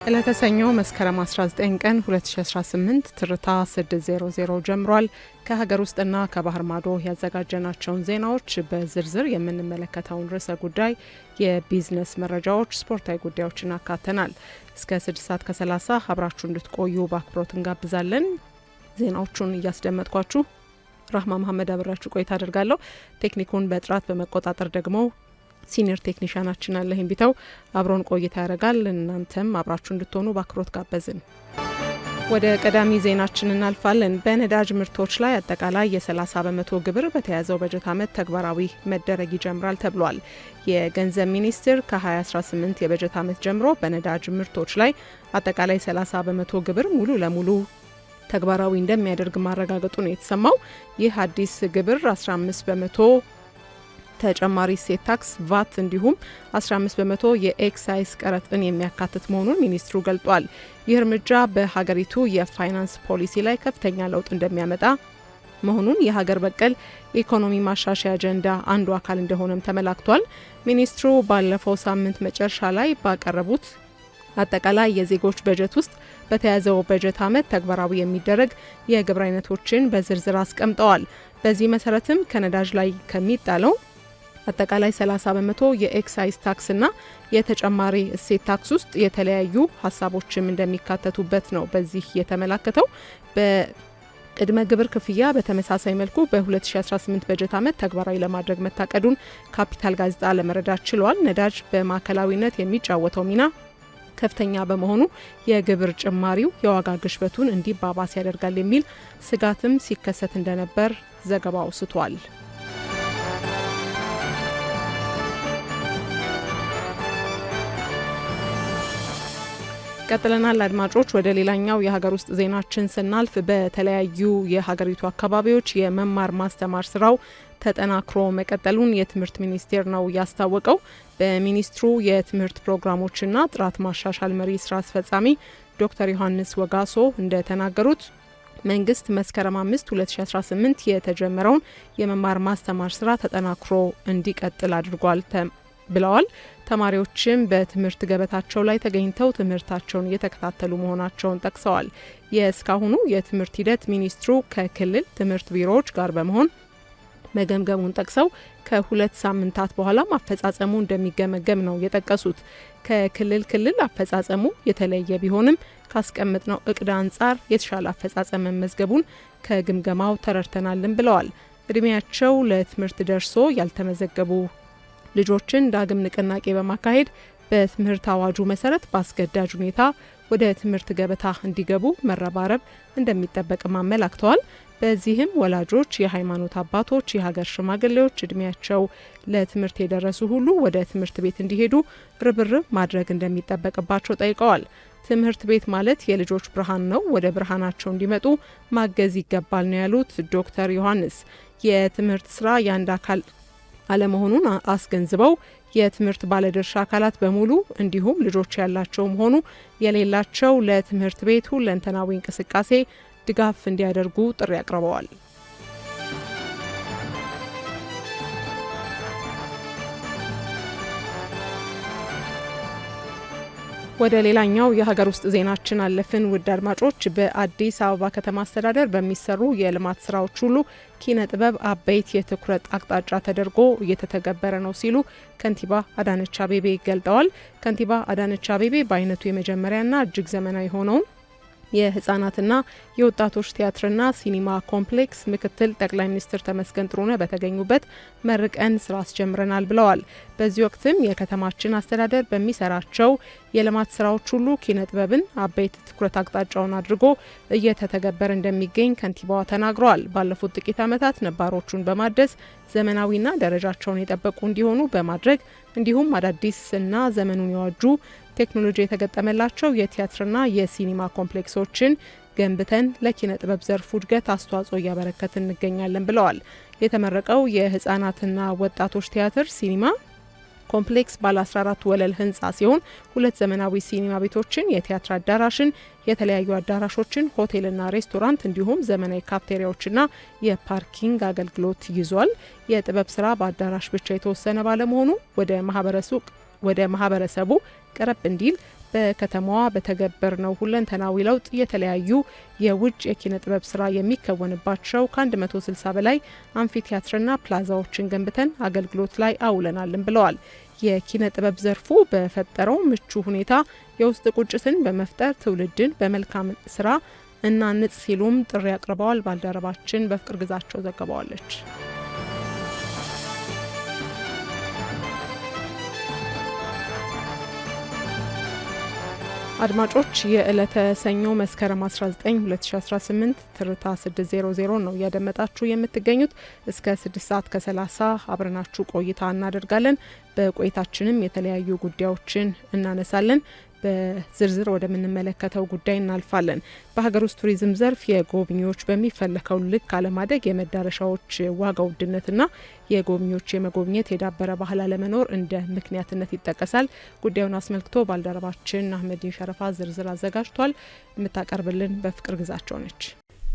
ለተሰኞ መስከረም 19 ቀን 2018 ትርታ 600 ጀምሯል። ከሀገር ውስጥና ከባህር ማዶ ያዘጋጀናቸውን ዜናዎች በዝርዝር የምንመለከተውን ርዕሰ ጉዳይ፣ የቢዝነስ መረጃዎች፣ ስፖርታዊ ጉዳዮችን አካተናል። እስከ 6 ሰዓት ከ30 አብራችሁ እንድትቆዩ በአክብሮት እንጋብዛለን። ዜናዎቹን እያስደመጥኳችሁ ራህማ መሐመድ አብራችሁ ቆይታ አደርጋለሁ። ቴክኒኩን በጥራት በመቆጣጠር ደግሞ ሲኒየር ቴክኒሻናችን አለህን ቢተው አብሮን ቆይታ ያደርጋል። እናንተም አብራችሁ እንድትሆኑ በአክብሮት ጋበዝን። ወደ ቀዳሚ ዜናችን እናልፋለን። በነዳጅ ምርቶች ላይ አጠቃላይ የ30 በመቶ ግብር በተያዘው በጀት ዓመት ተግባራዊ መደረግ ይጀምራል ተብሏል። የገንዘብ ሚኒስቴር ከ2018 የበጀት ዓመት ጀምሮ በነዳጅ ምርቶች ላይ አጠቃላይ 30 በመቶ ግብር ሙሉ ለሙሉ ተግባራዊ እንደሚያደርግ ማረጋገጡ ነው የተሰማው። ይህ አዲስ ግብር 15 በመቶ ተጨማሪ እሴት ታክስ ቫት እንዲሁም 15 በመቶ የኤክሳይዝ ቀረጥን የሚያካትት መሆኑን ሚኒስትሩ ገልጧል። ይህ እርምጃ በሀገሪቱ የፋይናንስ ፖሊሲ ላይ ከፍተኛ ለውጥ እንደሚያመጣ መሆኑን የሀገር በቀል ኢኮኖሚ ማሻሻያ አጀንዳ አንዱ አካል እንደሆነም ተመላክቷል። ሚኒስትሩ ባለፈው ሳምንት መጨረሻ ላይ ባቀረቡት አጠቃላይ የዜጎች በጀት ውስጥ በተያዘው በጀት ዓመት ተግባራዊ የሚደረግ የግብር አይነቶችን በዝርዝር አስቀምጠዋል። በዚህ መሰረትም ከነዳጅ ላይ ከሚጣለው አጠቃላይ 30 በመቶ የኤክሳይዝ ታክስና የተጨማሪ እሴት ታክስ ውስጥ የተለያዩ ሀሳቦችም እንደሚካተቱበት ነው በዚህ የተመላከተው። በቅድመ ግብር ክፍያ በተመሳሳይ መልኩ በ2018 በጀት ዓመት ተግባራዊ ለማድረግ መታቀዱን ካፒታል ጋዜጣ ለመረዳት ችሏል። ነዳጅ በማዕከላዊነት የሚጫወተው ሚና ከፍተኛ በመሆኑ የግብር ጭማሪው የዋጋ ግሽበቱን እንዲባባስ ያደርጋል የሚል ስጋትም ሲከሰት እንደነበር ዘገባው አውስቷል። ቀጥለናል አድማጮች። ወደ ሌላኛው የሀገር ውስጥ ዜናችን ስናልፍ በተለያዩ የሀገሪቱ አካባቢዎች የመማር ማስተማር ስራው ተጠናክሮ መቀጠሉን የትምህርት ሚኒስቴር ነው ያስታወቀው። በሚኒስትሩ የትምህርት ፕሮግራሞችና ጥራት ማሻሻል መሪ ስራ አስፈጻሚ ዶክተር ዮሐንስ ወጋሶ እንደተናገሩት መንግስት መስከረም 5 2018 የተጀመረውን የመማር ማስተማር ስራ ተጠናክሮ እንዲቀጥል አድርጓል ብለዋል። ተማሪዎችም በትምህርት ገበታቸው ላይ ተገኝተው ትምህርታቸውን እየተከታተሉ መሆናቸውን ጠቅሰዋል። የእስካሁኑ የትምህርት ሂደት ሚኒስትሩ ከክልል ትምህርት ቢሮዎች ጋር በመሆን መገምገሙን ጠቅሰው ከ2 ሳምንታት በኋላም አፈጻጸሙ እንደሚገመገም ነው የጠቀሱት። ከክልል አፈጻጸሙ የተለየ ቢሆንም ካስቀመጥነው እቅድ አንጻር የተሻለ አፈጻጸም መመዝገቡን ከግምገማው ተረድተናልን ብለዋል። እድሜያቸው ለትምህርት ደርሶ ያልተመዘገቡ ልጆችን ዳግም ንቅናቄ በማካሄድ በትምህርት አዋጁ መሰረት በአስገዳጅ ሁኔታ ወደ ትምህርት ገበታ እንዲገቡ መረባረብ እንደሚጠበቅም አመላክተዋል። በዚህም ወላጆች፣ የሃይማኖት አባቶች፣ የሀገር ሽማግሌዎች እድሜያቸው ለትምህርት የደረሱ ሁሉ ወደ ትምህርት ቤት እንዲሄዱ ርብርብ ማድረግ እንደሚጠበቅባቸው ጠይቀዋል። ትምህርት ቤት ማለት የልጆች ብርሃን ነው፣ ወደ ብርሃናቸው እንዲመጡ ማገዝ ይገባል ነው ያሉት ዶክተር ዮሐንስ። የትምህርት ስራ የአንድ አካል አለመሆኑን አስገንዝበው የትምህርት ባለድርሻ አካላት በሙሉ እንዲሁም ልጆች ያላቸውም ሆኑ የሌላቸው ለትምህርት ቤት ሁለንተናዊ እንቅስቃሴ ድጋፍ እንዲያደርጉ ጥሪ አቅርበዋል። ወደ ሌላኛው የሀገር ውስጥ ዜናችን አለፍን። ውድ አድማጮች፣ በአዲስ አበባ ከተማ አስተዳደር በሚሰሩ የልማት ስራዎች ሁሉ ኪነ ጥበብ አበይት የትኩረት አቅጣጫ ተደርጎ እየተተገበረ ነው ሲሉ ከንቲባ አዳነች አቤቤ ገልጠዋል። ከንቲባ አዳነች አቤቤ በአይነቱ የመጀመሪያና እጅግ ዘመናዊ ሆነውን የህፃናትና የወጣቶች ቲያትርና ሲኒማ ኮምፕሌክስ ምክትል ጠቅላይ ሚኒስትር ተመስገን ጥሩነህ በተገኙበት መርቀን ስራ አስጀምረናል ብለዋል። በዚህ ወቅትም የከተማችን አስተዳደር በሚሰራቸው የልማት ስራዎች ሁሉ ኪነ ጥበብን አበይት ትኩረት አቅጣጫውን አድርጎ እየተተገበረ እንደሚገኝ ከንቲባዋ ተናግረዋል። ባለፉት ጥቂት ዓመታት ነባሮቹን በማደስ ዘመናዊና ደረጃቸውን የጠበቁ እንዲሆኑ በማድረግ እንዲሁም አዳዲስና ዘመኑን የዋጁ ቴክኖሎጂ የተገጠመላቸው የቲያትርና የሲኒማ ኮምፕሌክሶችን ገንብተን ለኪነ ጥበብ ዘርፉ እድገት አስተዋጽኦ እያበረከትን እንገኛለን ብለዋል። የተመረቀው የህፃናትና ወጣቶች ቲያትር ሲኒማ ኮምፕሌክስ ባለ 14 ወለል ህንፃ ሲሆን 2 ዘመናዊ ሲኒማ ቤቶችን፣ የቲያትር አዳራሽን፣ የተለያዩ አዳራሾችን፣ ሆቴልና ሬስቶራንት እንዲሁም ዘመናዊ ካፍቴሪያዎችና የፓርኪንግ አገልግሎት ይዟል። የጥበብ ስራ በአዳራሽ ብቻ የተወሰነ ባለመሆኑ ወደ ማህበረሰቡ ቀረብ እንዲል በከተማዋ በተገበርነው ሁለንተናዊ ለውጥ የተለያዩ የውጭ የኪነ ጥበብ ስራ የሚከወንባቸው ከ160 በላይ አምፊቲያትርና ፕላዛዎችን ገንብተን አገልግሎት ላይ አውለናልን ብለዋል። የኪነ ጥበብ ዘርፉ በፈጠረው ምቹ ሁኔታ የውስጥ ቁጭትን በመፍጠር ትውልድን በመልካም ስራ እናንጽ ሲሉም ጥሪ አቅርበዋል። ባልደረባችን በፍቅር ግዛቸው ዘግባዋለች። አድማጮች የዕለተ ሰኞ መስከረም 19 2018 ትርታ 600 ነው እያደመጣችሁ የምትገኙት። እስከ 6 ሰዓት ከ30 አብረናችሁ ቆይታ እናደርጋለን። በቆይታችንም የተለያዩ ጉዳዮችን እናነሳለን። በዝርዝር ወደምንመለከተው ጉዳይ እናልፋለን። በሀገር ውስጥ ቱሪዝም ዘርፍ የጎብኚዎች በሚፈለከው ልክ አለማደግ፣ የመዳረሻዎች ዋጋ ውድነትና የጎብኚዎች የመጎብኘት የዳበረ ባህል አለመኖር እንደ ምክንያትነት ይጠቀሳል። ጉዳዩን አስመልክቶ ባልደረባችን አህመዲን ሸረፋ ዝርዝር አዘጋጅቷል። የምታቀርብልን በፍቅር ግዛቸው ነች።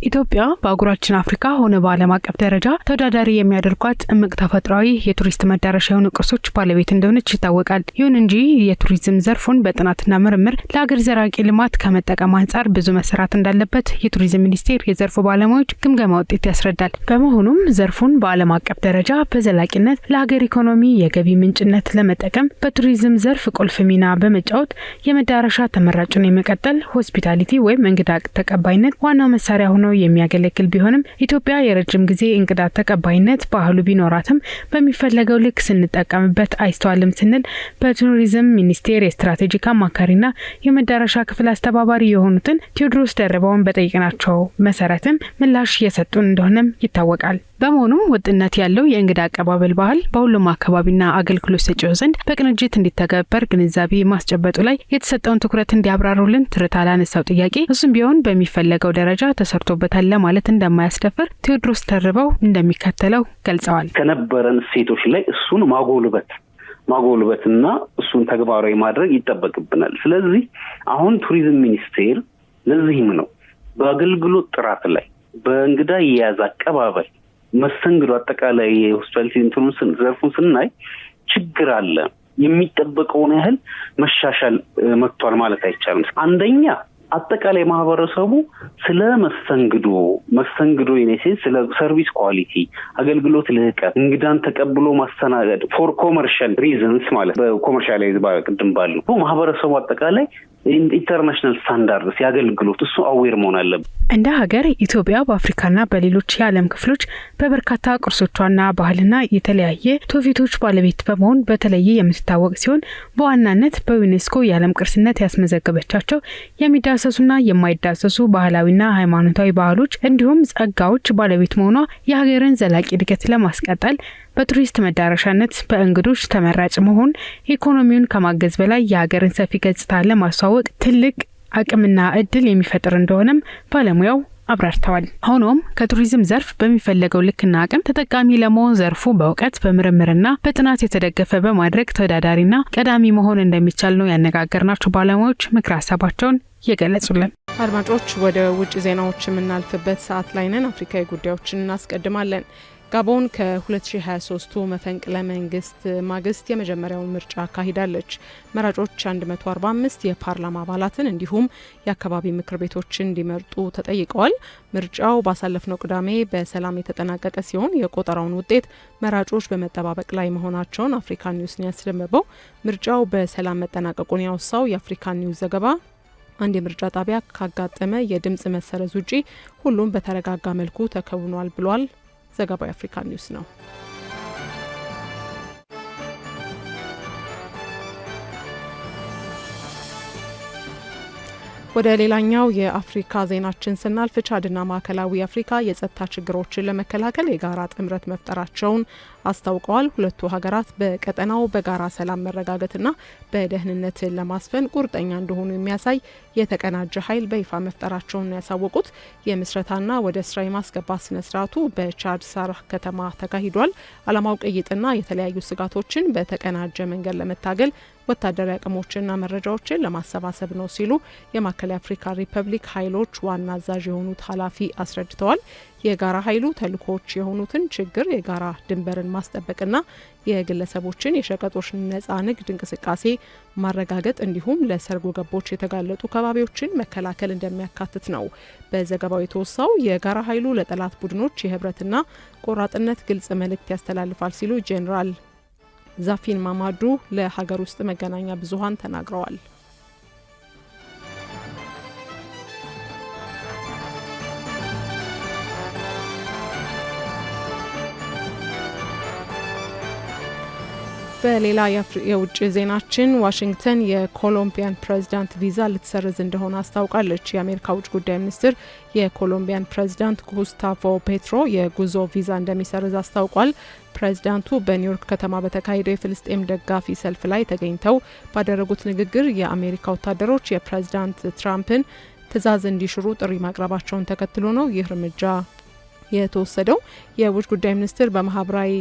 ኢትዮጵያ በአህጉራችን አፍሪካ ሆነ በዓለም አቀፍ ደረጃ ተወዳዳሪ የሚያደርጓት እምቅ ተፈጥሯዊ የቱሪስት መዳረሻ የሆኑ ቅርሶች ባለቤት እንደሆነች ይታወቃል። ይሁን እንጂ የቱሪዝም ዘርፉን በጥናትና ምርምር ለሀገር ዘላቂ ልማት ከመጠቀም አንጻር ብዙ መሰራት እንዳለበት የቱሪዝም ሚኒስቴር የዘርፉ ባለሙያዎች ግምገማ ውጤት ያስረዳል። በመሆኑም ዘርፉን በዓለም አቀፍ ደረጃ በዘላቂነት ለሀገር ኢኮኖሚ የገቢ ምንጭነት ለመጠቀም በቱሪዝም ዘርፍ ቁልፍ ሚና በመጫወት የመዳረሻ ተመራጭን የመቀጠል ሆስፒታሊቲ ወይም እንግዳ ተቀባይነት ዋና መሳሪያ ሆኖ የሚያገለግል ቢሆንም ኢትዮጵያ የረጅም ጊዜ እንግዳ ተቀባይነት ባህሉ ቢኖራትም በሚፈለገው ልክ ስንጠቀምበት አይስተዋልም ስንል በቱሪዝም ሚኒስቴር የስትራቴጂክ አማካሪና የመዳረሻ ክፍል አስተባባሪ የሆኑትን ቴዎድሮስ ደርበውን በጠየቅናቸው መሰረትም ምላሽ እየሰጡን እንደሆነም ይታወቃል። በመሆኑም ወጥነት ያለው የእንግዳ አቀባበል ባህል በሁሉም አካባቢና አገልግሎት ሰጪዎች ዘንድ በቅንጅት እንዲተገበር ግንዛቤ ማስጨበጡ ላይ የተሰጠውን ትኩረት እንዲያብራሩልን ትርታ ላነሳው ጥያቄ እሱም ቢሆን በሚፈለገው ደረጃ ተሰርቶበታል ለማለት እንደማያስደፍር ቴዎድሮስ ደርበው እንደሚከተለው ገልጸዋል። ከነበረን ሴቶች ላይ እሱን ማጎልበትና እሱን ተግባራዊ ማድረግ ይጠበቅብናል። ስለዚህ አሁን ቱሪዝም ሚኒስቴር ለዚህም ነው በአገልግሎት ጥራት ላይ በእንግዳ የያዝ አቀባበል መስተንግዶ አጠቃላይ የሆስፒታሊቲ ዘርፉን ስናይ ችግር አለ። የሚጠበቀውን ያህል መሻሻል መጥቷል ማለት አይቻልም። አንደኛ አጠቃላይ ማህበረሰቡ ስለ መስተንግዶ የኔሴንስ ስለ ሰርቪስ ኳሊቲ አገልግሎት ልህቀት እንግዳን ተቀብሎ ማስተናገድ ፎር ኮመርሻል ሪዝንስ ማለት በኮመርሻላይዝ ቅድም ባሉ ማህበረሰቡ አጠቃላይ ኢንተርናሽናል ስታንዳርድስ ያገልግሎት እሱ አዌር መሆን አለበት። እንደ ሀገር ኢትዮጵያ በአፍሪካና በሌሎች የዓለም ክፍሎች በበርካታ ቅርሶቿና ባህልና የተለያየ ትውፊቶች ባለቤት በመሆን በተለየ የምትታወቅ ሲሆን በዋናነት በዩኔስኮ የዓለም ቅርስነት ያስመዘገበቻቸው የሚዳሰሱና የማይዳሰሱ ባህላዊና ሃይማኖታዊ ባህሎች እንዲሁም ጸጋዎች ባለቤት መሆኗ የሀገርን ዘላቂ እድገት ለማስቀጠል በቱሪስት መዳረሻነት በእንግዶች ተመራጭ መሆን ኢኮኖሚውን ከማገዝ በላይ የሀገርን ሰፊ ገጽታ ለማስተዋወቅ ትልቅ አቅምና እድል የሚፈጥር እንደሆነም ባለሙያው አብራርተዋል። ሆኖም ከቱሪዝም ዘርፍ በሚፈለገው ልክና አቅም ተጠቃሚ ለመሆን ዘርፉ በእውቀት በምርምርና በጥናት የተደገፈ በማድረግ ተወዳዳሪና ቀዳሚ መሆን እንደሚቻል ነው ያነጋገርናቸው ባለሙያዎች ምክር ሀሳባቸውን የገለጹልን። አድማጮች ወደ ውጭ ዜናዎች የምናልፍበት ሰዓት ላይ ነን። አፍሪካዊ ጉዳዮችን እናስቀድማለን። ጋቦን ከ2023 መፈንቅለ መንግስት ማግስት የመጀመሪያውን ምርጫ አካሂዳለች። መራጮች 145 የፓርላማ አባላትን እንዲሁም የአካባቢ ምክር ቤቶችን እንዲመርጡ ተጠይቀዋል። ምርጫው ባሳለፍነው ቅዳሜ በሰላም የተጠናቀቀ ሲሆን የቆጠራውን ውጤት መራጮች በመጠባበቅ ላይ መሆናቸውን አፍሪካ ኒውስ ነው ያስደመበው። ምርጫው በሰላም መጠናቀቁን ያወሳው የአፍሪካ ኒውስ ዘገባ አንድ የምርጫ ጣቢያ ካጋጠመ የድምጽ መሰረዝ ውጪ ሁሉም በተረጋጋ መልኩ ተከውኗል ብሏል። ዘገባው የአፍሪካ ኒውስ ነው። ወደ ሌላኛው የአፍሪካ ዜናችን ስናልፍ ቻድና ማዕከላዊ አፍሪካ የጸጥታ ችግሮችን ለመከላከል የጋራ ጥምረት መፍጠራቸውን አስታውቀዋል። ሁለቱ ሀገራት በቀጠናው በጋራ ሰላም መረጋጋትና በደህንነትን ለማስፈን ቁርጠኛ እንደሆኑ የሚያሳይ የተቀናጀ ኃይል በይፋ መፍጠራቸውን ያሳወቁት የምስረታና ወደ ስራ የማስገባት ስነስርዓቱ በቻድ ሳራህ ከተማ ተካሂዷል። ዓላማው ቅይጥና የተለያዩ ስጋቶችን በተቀናጀ መንገድ ለመታገል ወታደራዊ አቅሞችና መረጃዎችን ለማሰባሰብ ነው ሲሉ የማዕከላዊ አፍሪካ ሪፐብሊክ ኃይሎች ዋና አዛዥ የሆኑት ኃላፊ አስረድተዋል። የጋራ ኃይሉ ተልእኮዎች የሆኑትን ችግር፣ የጋራ ድንበርን ማስጠበቅና የግለሰቦችን የሸቀጦች ነጻ ንግድ እንቅስቃሴ ማረጋገጥ እንዲሁም ለሰርጎ ገቦች የተጋለጡ ከባቢዎችን መከላከል እንደሚያካትት ነው በዘገባው የተወሳው። የጋራ ኃይሉ ለጠላት ቡድኖች የህብረትና ቆራጥነት ግልጽ መልእክት ያስተላልፋል ሲሉ ጄኔራል ዛፊን ማማዱ ለሀገር ውስጥ መገናኛ ብዙሃን ተናግረዋል። በሌላ የውጭ ዜናችን ዋሽንግተን የኮሎምቢያን ፕሬዝዳንት ቪዛ ልትሰርዝ እንደሆነ አስታውቃለች። የአሜሪካ ውጭ ጉዳይ ሚኒስትር የኮሎምቢያን ፕሬዝዳንት ጉስታቮ ፔትሮ የጉዞ ቪዛ እንደሚሰርዝ አስታውቋል። ፕሬዝዳንቱ በኒውዮርክ ከተማ በተካሄደው የፍልስጤም ደጋፊ ሰልፍ ላይ ተገኝተው ባደረጉት ንግግር የአሜሪካ ወታደሮች የፕሬዝዳንት ትራምፕን ትዕዛዝ እንዲሽሩ ጥሪ ማቅረባቸውን ተከትሎ ነው ይህ እርምጃ የተወሰደው። የውጭ ጉዳይ ሚኒስትር በማህበራዊ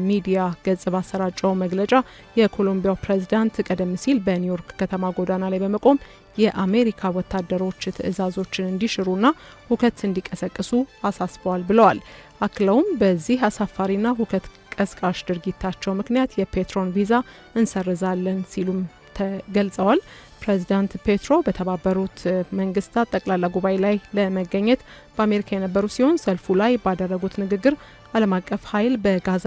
ሚዲያ ገጽ ባሰራጨው መግለጫ የኮሎምቢያው ፕሬዝዳንት ቀደም ሲል በኒውዮርክ ከተማ ጎዳና ላይ በመቆም የአሜሪካ ወታደሮች ትዕዛዞችን እንዲሽሩና ሁከት እንዲቀሰቅሱ አሳስበዋል ብለዋል። አክለውም በዚህ አሳፋሪና ሁከት ቀስቃሽ ድርጊታቸው ምክንያት የፔትሮን ቪዛ እንሰርዛለን ሲሉም ተገልጸዋል። ፕሬዝዳንት ፔትሮ በተባበሩት መንግስታት ጠቅላላ ጉባኤ ላይ ለመገኘት በአሜሪካ የነበሩ ሲሆን ሰልፉ ላይ ባደረጉት ንግግር ዓለም አቀፍ ኃይል በጋዛ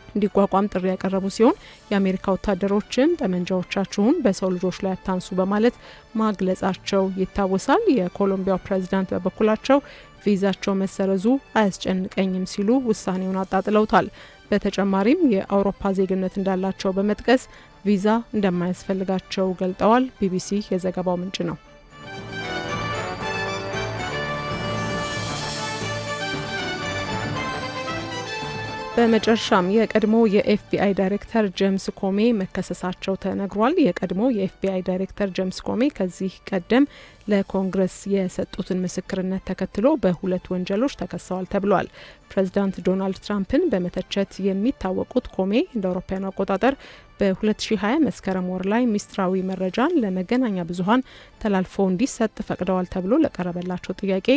እንዲቋቋም ጥሪ ያቀረቡ ሲሆን የአሜሪካ ወታደሮችን ጠመንጃዎቻችሁን በሰው ልጆች ላይ አታንሱ በማለት ማግለጻቸው ይታወሳል። የኮሎምቢያው ፕሬዝዳንት በበኩላቸው ቪዛቸው መሰረዙ አያስጨንቀኝም ሲሉ ውሳኔውን አጣጥለውታል። በተጨማሪም የአውሮፓ ዜግነት እንዳላቸው በመጥቀስ ቪዛ እንደማያስፈልጋቸው ገልጠዋል። ቢቢሲ የዘገባው ምንጭ ነው። በመጨረሻም የቀድሞ የኤፍቢአይ ዳይሬክተር ጄምስ ኮሜ መከሰሳቸው ተነግሯል። የቀድሞ የኤፍቢአይ ዳይሬክተር ጄምስ ኮሜ ከዚህ ቀደም ለኮንግረስ የሰጡትን ምስክርነት ተከትሎ በሁለት ወንጀሎች ተከሰዋል ተብሏል። ፕሬዚዳንት ዶናልድ ትራምፕን በመተቸት የሚታወቁት ኮሜ እንደ አውሮፓውያኑ አቆጣጠር በ2020 መስከረም ወር ላይ ሚስጥራዊ መረጃን ለመገናኛ ብዙኃን ተላልፎ እንዲሰጥ ፈቅደዋል ተብሎ ለቀረበላቸው ጥያቄ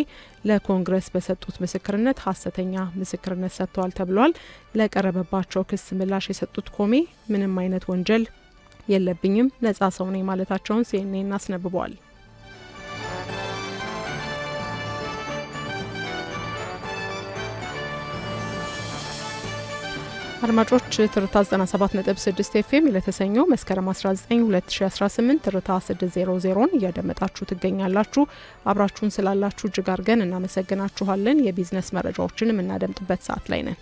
ለኮንግረስ በሰጡት ምስክርነት ሐሰተኛ ምስክርነት ሰጥተዋል ተብሏል። ለቀረበባቸው ክስ ምላሽ የሰጡት ኮሜ ምንም አይነት ወንጀል የለብኝም፣ ነጻ ሰው ነኝ ማለታቸውን ሲኤንኤን አስነብበዋል። አድማጮች ትርታ 97.6 ኤፍኤም ለተሰኘው መስከረም 19 2018 ትርታ 600ን እያደመጣችሁ ትገኛላችሁ። አብራችሁን ስላላችሁ እጅግ አድርገን እናመሰግናችኋለን። የቢዝነስ መረጃዎችን የምናደምጥበት ሰዓት ላይ ነን።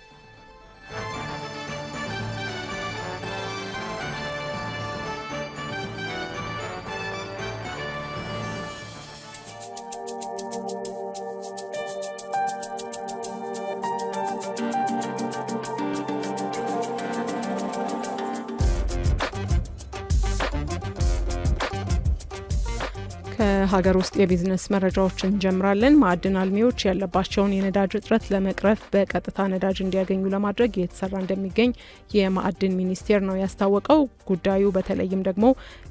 ከሀገር ውስጥ የቢዝነስ መረጃዎችን እንጀምራለን። ማዕድን አልሚዎች ያለባቸውን የነዳጅ እጥረት ለመቅረፍ በቀጥታ ነዳጅ እንዲያገኙ ለማድረግ እየተሰራ እንደሚገኝ የማዕድን ሚኒስቴር ነው ያስታወቀው። ጉዳዩ በተለይም ደግሞ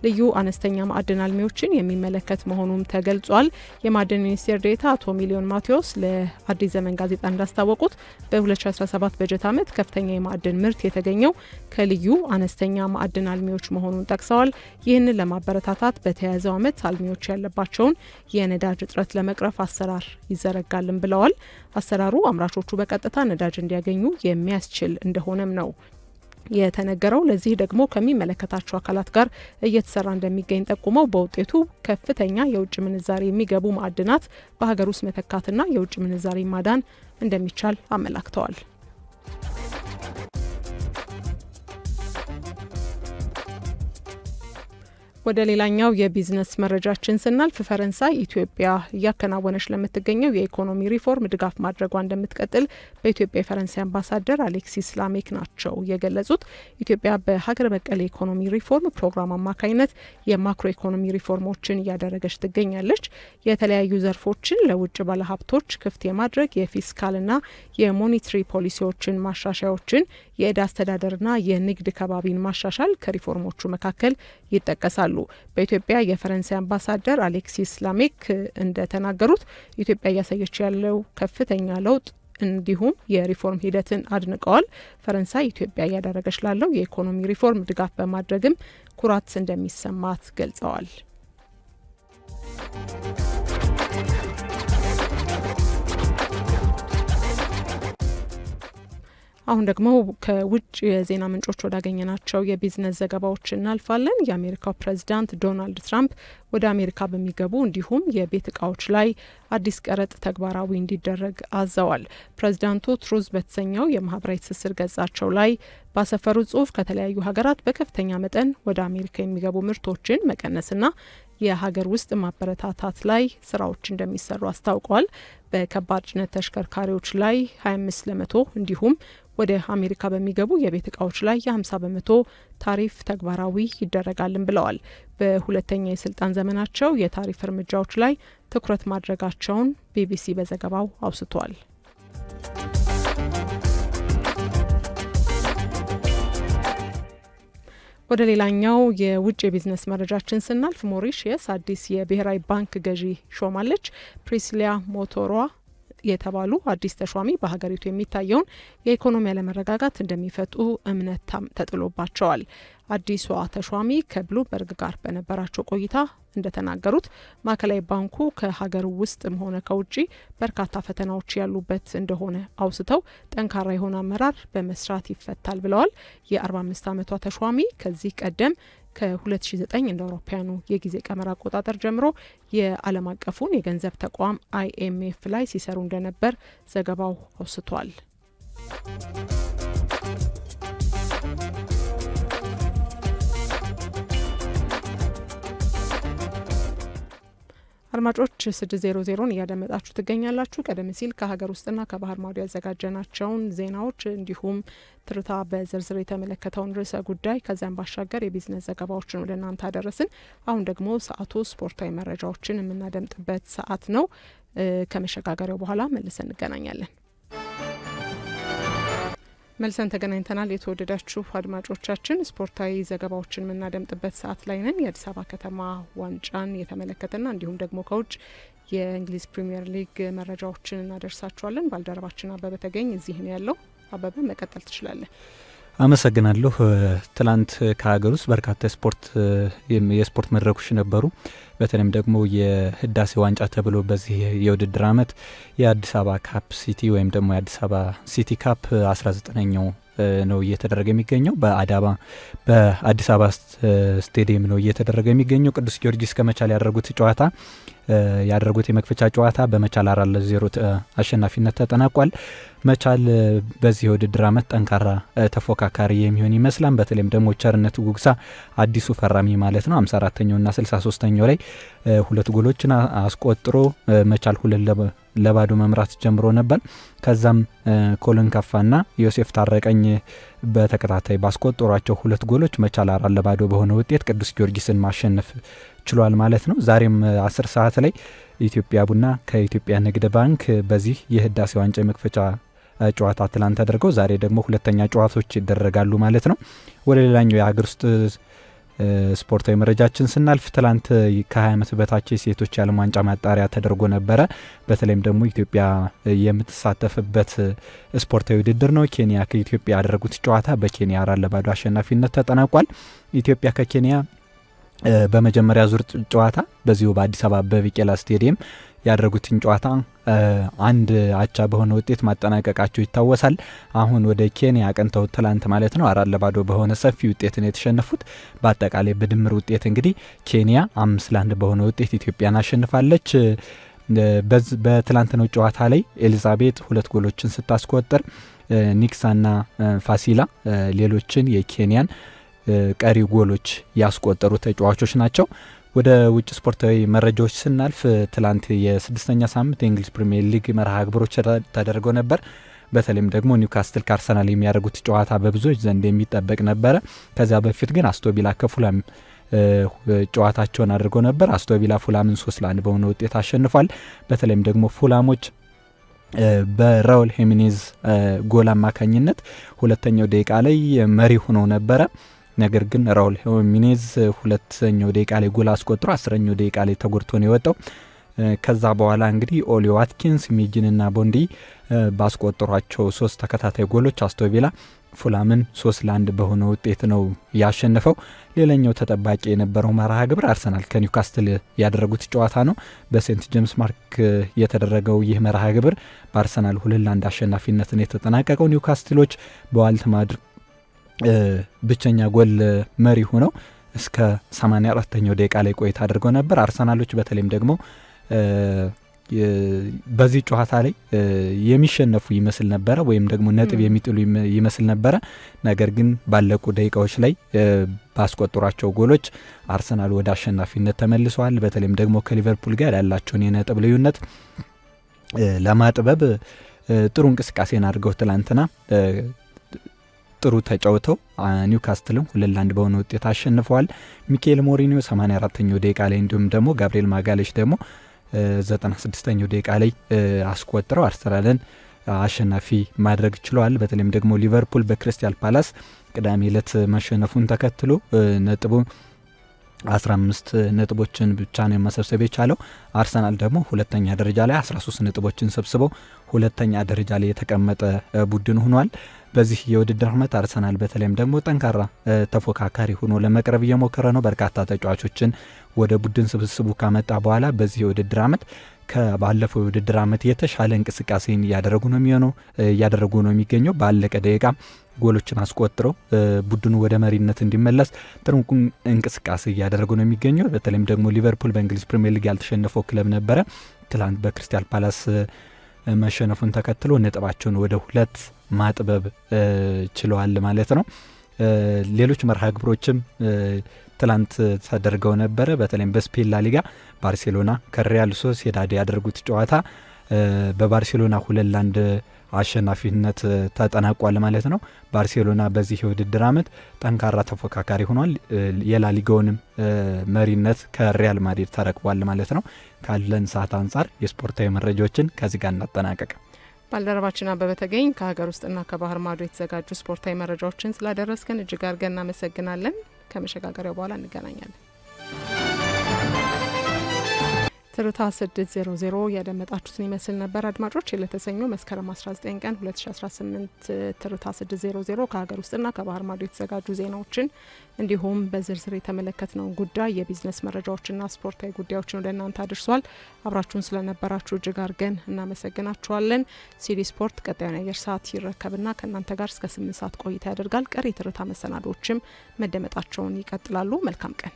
ልዩ አነስተኛ ማዕድን አልሚዎችን የሚመለከት መሆኑም ተገልጿል። የማዕድን ሚኒስቴር ዴኤታ አቶ ሚሊዮን ማቴዎስ ለአዲስ ዘመን ጋዜጣ እንዳስታወቁት በ2017 በጀት ዓመት ከፍተኛ የማዕድን ምርት የተገኘው ከልዩ አነስተኛ ማዕድን አልሚዎች መሆኑን ጠቅሰዋል። ይህንን ለማበረታታት በተያያዘው ዓመት አልሚዎች ያለባቸውን የነዳጅ እጥረት ለመቅረፍ አሰራር ይዘረጋልን ብለዋል። አሰራሩ አምራቾቹ በቀጥታ ነዳጅ እንዲያገኙ የሚያስችል እንደሆነም ነው የተነገረው። ለዚህ ደግሞ ከሚመለከታቸው አካላት ጋር እየተሰራ እንደሚገኝ ጠቁመው በውጤቱ ከፍተኛ የውጭ ምንዛሬ የሚገቡ ማዕድናት በሀገር ውስጥ መተካትና የውጭ ምንዛሬ ማዳን እንደሚቻል አመላክተዋል። ወደ ሌላኛው የቢዝነስ መረጃችን ስናልፍ ፈረንሳይ ኢትዮጵያ እያከናወነች ለምትገኘው የኢኮኖሚ ሪፎርም ድጋፍ ማድረጓ እንደምትቀጥል በኢትዮጵያ የፈረንሳይ አምባሳደር አሌክሲስ ላሜክ ናቸው የገለጹት። ኢትዮጵያ በሀገር በቀል የኢኮኖሚ ሪፎርም ፕሮግራም አማካኝነት የማክሮ ኢኮኖሚ ሪፎርሞችን እያደረገች ትገኛለች። የተለያዩ ዘርፎችን ለውጭ ባለሀብቶች ክፍት የማድረግ የፊስካልና የሞኔታሪ ፖሊሲዎችን ማሻሻያዎችን፣ የዕዳ አስተዳደርና የንግድ ከባቢን ማሻሻል ከሪፎርሞቹ መካከል ይጠቀሳሉ። ይላሉ። በኢትዮጵያ የፈረንሳይ አምባሳደር አሌክሲስ ላሜክ እንደተናገሩት ኢትዮጵያ እያሳየች ያለው ከፍተኛ ለውጥ እንዲሁም የሪፎርም ሂደትን አድንቀዋል። ፈረንሳይ ኢትዮጵያ እያደረገች ላለው የኢኮኖሚ ሪፎርም ድጋፍ በማድረግም ኩራት እንደሚሰማት ገልጸዋል። አሁን ደግሞ ከውጭ የዜና ምንጮች ወዳገኘናቸው የቢዝነስ ዘገባዎች እናልፋለን። የአሜሪካው ፕሬዚዳንት ዶናልድ ትራምፕ ወደ አሜሪካ በሚገቡ እንዲሁም የቤት እቃዎች ላይ አዲስ ቀረጥ ተግባራዊ እንዲደረግ አዘዋል። ፕሬዚዳንቱ ትሩዝ በተሰኘው የማህበራዊ ትስስር ገጻቸው ላይ ባሰፈሩት ጽሁፍ ከተለያዩ ሀገራት በከፍተኛ መጠን ወደ አሜሪካ የሚገቡ ምርቶችን መቀነስና የሀገር ውስጥ ማበረታታት ላይ ስራዎች እንደሚሰሩ አስታውቀዋል። በከባድ ጭነት ተሽከርካሪዎች ላይ 25% እንዲሁም ወደ አሜሪካ በሚገቡ የቤት እቃዎች ላይ የ50% ታሪፍ ተግባራዊ ይደረጋልን ብለዋል። በሁለተኛ የስልጣን ዘመናቸው የታሪፍ እርምጃዎች ላይ ትኩረት ማድረጋቸውን ቢቢሲ በዘገባው አውስቷል። ወደ ሌላኛው የውጭ የቢዝነስ መረጃችን ስናልፍ ሞሪሺየስ አዲስ የብሔራዊ ባንክ ገዢ ሾማለች። ፕሪስሊያ ሞቶሯ የተባሉ አዲስ ተሿሚ በሀገሪቱ የሚታየውን የኢኮኖሚ አለመረጋጋት እንደሚፈቱ እምነት ተጥሎባቸዋል። አዲሷ ተሿሚ ከብሉምበርግ ጋር በነበራቸው ቆይታ እንደተናገሩት ማዕከላዊ ባንኩ ከሀገር ውስጥም ሆነ ከውጭ በርካታ ፈተናዎች ያሉበት እንደሆነ አውስተው ጠንካራ የሆነ አመራር በመስራት ይፈታል ብለዋል። የ45 ዓመቷ ተሿሚ ከዚህ ቀደም ከ2009 እንደ አውሮፓውያኑ የጊዜ ቀመር አቆጣጠር ጀምሮ የዓለም አቀፉን የገንዘብ ተቋም IMF ላይ ሲሰሩ እንደነበር ዘገባው አውስቷል። አድማጮች 600ን እያደመጣችሁ ትገኛላችሁ። ቀደም ሲል ከሀገር ውስጥና ከባህር ማዶ ያዘጋጀናቸውን ዜናዎች እንዲሁም ትርታ በዝርዝር የተመለከተውን ርዕሰ ጉዳይ ከዚያም ባሻገር የቢዝነስ ዘገባዎችን ወደ እናንተ አደረስን። አሁን ደግሞ ሰዓቱ ስፖርታዊ መረጃዎችን የምናደምጥበት ሰዓት ነው። ከመሸጋገሪያው በኋላ መልሰን እንገናኛለን። መልሰን ተገናኝተናል። የተወደዳችሁ አድማጮቻችን ስፖርታዊ ዘገባዎችን የምናደምጥበት ሰዓት ላይ ነን። የአዲስ አበባ ከተማ ዋንጫን የተመለከተና እንዲሁም ደግሞ ከውጭ የእንግሊዝ ፕሪሚየር ሊግ መረጃዎችን እናደርሳችኋለን። ባልደረባችን አበበ ተገኝ እዚህ ነው ያለው። አበበ መቀጠል ትችላለን። አመሰግናለሁ። ትላንት ከሀገር ውስጥ በርካታ የስፖርት መድረኮች ነበሩ። በተለይም ደግሞ የህዳሴ ዋንጫ ተብሎ በዚህ የውድድር ዓመት የአዲስ አበባ ካፕ ሲቲ ወይም ደግሞ የአዲስ አበባ ሲቲ ካፕ 19ኛው ነው እየተደረገ የሚገኘው። በአዲስ አበባ ስቴዲየም ነው እየተደረገ የሚገኘው። ቅዱስ ጊዮርጊስ ከመቻል ያደረጉት የመክፈቻ ጨዋታ በመቻል 4-0 አሸናፊነት ተጠናቋል። መቻል በዚህ የውድድር ዓመት ጠንካራ ተፎካካሪ የሚሆን ይመስላል። በተለይም ደግሞ ቸርነት ጉግሳ አዲሱ ፈራሚ ማለት ነው 54ኛውና 63ኛው ላይ 2 ጎሎችን አስቆጥሮ መቻል 2-0 መምራት ጀምሮ ነበር። ከዛም ኮልን ካፋና ዮሴፍ ታረቀኝ በተከታታይ ባስቆጠሯቸው 2 ጎሎች መቻል 4-0 በሆነ ውጤት ቅዱስ ጊዮርጊስን ማሸነፍ ችሏል ማለት ነው። ዛሬም 10 ሰዓት ላይ ኢትዮጵያ ቡና ከኢትዮጵያ ንግድ ባንክ በዚህ የህዳሴ ዋንጫ የመክፈቻ ጨዋታ ትላንት ተደርገው ዛሬ ደግሞ ሁለተኛ ጨዋታዎች ይደረጋሉ ማለት ነው። ወደ ሌላኛው የሀገር ውስጥ ስፖርታዊ መረጃችን ስናልፍ ትላንት ከ20 ዓመት በታች ሴቶች የዓለም ዋንጫ ማጣሪያ ተደርጎ ነበረ። በተለይም ደግሞ ኢትዮጵያ የምትሳተፍበት ስፖርታዊ ውድድር ነው። ኬንያ ከኢትዮጵያ ያደረጉት ጨዋታ በኬንያ 4-0 አሸናፊነት ተጠናቋል። ኢትዮጵያ ከኬንያ በመጀመሪያ ዙር ጨዋታ በዚሁ በአዲስ አበባ በቢቄላ ስቴዲየም ያደረጉትን ጨዋታ 1 አቻ በሆነ ውጤት ማጠናቀቃቸው ይታወሳል። አሁን ወደ ኬንያ አቅንተው ትላንት ማለት ነው 4-0 በሆነ ሰፊ ውጤትን የተሸነፉት። በአጠቃላይ በድምር ውጤት እንግዲህ ኬንያ 5-1 በሆነ ውጤት ኢትዮጵያን አሸንፋለች። በትላንትናው ጨዋታ ላይ ኤሊዛቤት 2 ጎሎችን ስታስቆጥር ኒክሳና ፋሲላ ሌሎችን የኬንያን ቀሪ ጎሎች ያስቆጠሩ ተጫዋቾች ናቸው። ወደ ውጭ ስፖርታዊ መረጃዎች ስናልፍ ትላንት የ6ኛ ሳምንት የእንግሊዝ ፕሪሚየር ሊግ መርሃ ግብሮች ተደርገው ነበር። በተለይም ደግሞ ኒውካስትል ከአርሰናል የሚያደርጉት ጨዋታ በብዙዎች ዘንድ የሚጠበቅ ነበረ። ከዚያ በፊት ግን አስቶቪላ ከፉላም ጨዋታቸውን አድርገው ነበር። አስቶቪላ ፉላምን 3-1 በሆነ ውጤት አሸንፏል። በተለይም ደግሞ ፉላሞች በራውል ሄሚኔዝ ጎል አማካኝነት ሁለተኛው ደቂቃ ላይ መሪ ሆነው ነበረ። ነገር ግን ራውል ሂሜኔዝ ሁለተኛው ደቂቃ ላይ ጎል አስቆጥሮ 10ኛው ደቂቃ ላይ ተጎድቶ ነው የወጣው። ከዛ በኋላ እንግዲህ ኦሊ ዋትኪንስ፣ ሚጅንና ቦንዲ ባስቆጠሯቸው 3 ተከታታይ ጎሎች አስቶን ቪላ ፉላምን 3-1 በሆነ ውጤት ነው ያሸነፈው። ሌላኛው ተጠባቂ የነበረው መርሃ ግብር አርሰናል ከኒውካስትል ያደረጉት ጨዋታ ነው። በሴንት ጄምስ ፓርክ የተደረገው ይህ መርሃ ግብር በአርሰናል 2-1 አሸናፊነትን የተጠናቀቀው ኒውካስትሎች በዋልትማድ ብቸኛ ጎል መሪ ሆነው እስከ 84ኛው ደቂቃ ላይ ቆይታ አድርገው ነበር። አርሰናሎች በተለይም ደግሞ በዚህ ጨዋታ ላይ የሚሸነፉ ይመስል ነበረ ወይም ደግሞ ነጥብ የሚጥሉ ይመስል ነበረ። ነገር ግን ባለቁ ደቂቃዎች ላይ ባስቆጠሯቸው ጎሎች አርሰናል ወደ አሸናፊነት ተመልሰዋል። በተለይም ደግሞ ከሊቨርፑል ጋር ያላቸውን የነጥብ ልዩነት ለማጥበብ ጥሩ እንቅስቃሴን አድርገው ትላንትና ጥሩ ተጫውተው ኒውካስትልም 2-1 በሆነ ውጤት አሸንፈዋል። ሚኬል ሞሪኒዮ 84ኛው ደቂቃ ላይ እንዲሁም ደግሞ ጋብሪኤል ማጋሌሽ ደግሞ 96ኛው ደቂቃ ላይ አስቆጥረው አርሰናልን አሸናፊ ማድረግ ችለዋል። በተለይም ደግሞ ሊቨርፑል በክሪስታል ፓላስ ቅዳሜ ዕለት መሸነፉን ተከትሎ ነጥቡ 15 ነጥቦችን ብቻ ነው መሰብሰብ የቻለው። አርሰናል ደግሞ ሁለተኛ ደረጃ ላይ 13 ነጥቦችን ሰብስበው ሁለተኛ ደረጃ ላይ የተቀመጠ ቡድን ሆኗል። በዚህ የውድድር ዓመት አርሰናል በተለይም ደግሞ ጠንካራ ተፎካካሪ ሆኖ ለመቅረብ እየሞከረ ነው። በርካታ ተጫዋቾችን ወደ ቡድን ስብስቡ ካመጣ በኋላ በዚህ የውድድር ዓመት ከባለፈው የውድድር ዓመት የተሻለ እንቅስቃሴን እያደረጉ ነው የሚገኘው። ባለቀ ደቂቃ ጎሎችን አስቆጥረው ቡድኑ ወደ መሪነት እንዲመለስ ጥሩ እንቅስቃሴ እያደረጉ ነው የሚገኘው። በተለይም ደግሞ ሊቨርፑል በእንግሊዝ ፕሪሚየር ሊግ ያልተሸነፈው ክለብ ነበረ። ትላንት በክሪስታል ፓላስ መሸነፉን ተከትሎ ነጥባቸውን ወደ 2 ማጥበብ ችለዋል ማለት ነው። ሌሎች መርሃ ግብሮችም ትላንት ተደርገው ነበረ። በተለይም በስፔን ላሊጋ ባርሴሎና ከሪያል ሶሲዳድ ያደረጉት ጨዋታ በባርሴሎና 2-1 አሸናፊነት ተጠናቋል ማለት ነው። ባርሴሎና በዚህ የውድድር ዓመት ጠንካራ ተፎካካሪ ሆኗል። የላሊጋውንም መሪነት ከሪያል ማድሪድ ተረክቧል ማለት ነው። ካለን ሰዓት አንጻር የስፖርታዊ መረጃዎችን ከዚህ ጋር እናጠናቀቅ። ባልደረባችን አበበ ተገኝ ከሀገር ውስጥና ከባህር ማዶ የተዘጋጁ ስፖርታዊ መረጃዎችን ስላደረስከን እጅግ አድርገን እናመሰግናለን። ከመሸጋገሪያው በኋላ እንገናኛለን። ትርታ 600 ያደመጣችሁትን ይመስል ነበር። አድማጮች ለተሰኞ መስከረም 19 ቀን 2018 ትርታ 600 ከሀገር ውስጥና ከባህር ማዶ የተዘጋጁ ዜናዎችን እንዲሁም በዝርዝር የተመለከትነው ጉዳይ የቢዝነስ መረጃዎችና ስፖርታዊ ጉዳዮችን ወደ እናንተ አድርሷል። አብራችሁን ስለነበራችሁ እጅግ አድርገን እናመሰግናችኋለን። ሲዲ ስፖርት ቀጣዩን አየር ሰዓት ይረከብና ከእናንተ ጋር እስከ 8 ሰዓት ቆይታ ያደርጋል። ቀሪ ትርታ መሰናዶችም መደመጣቸውን ይቀጥላሉ። መልካም ቀን።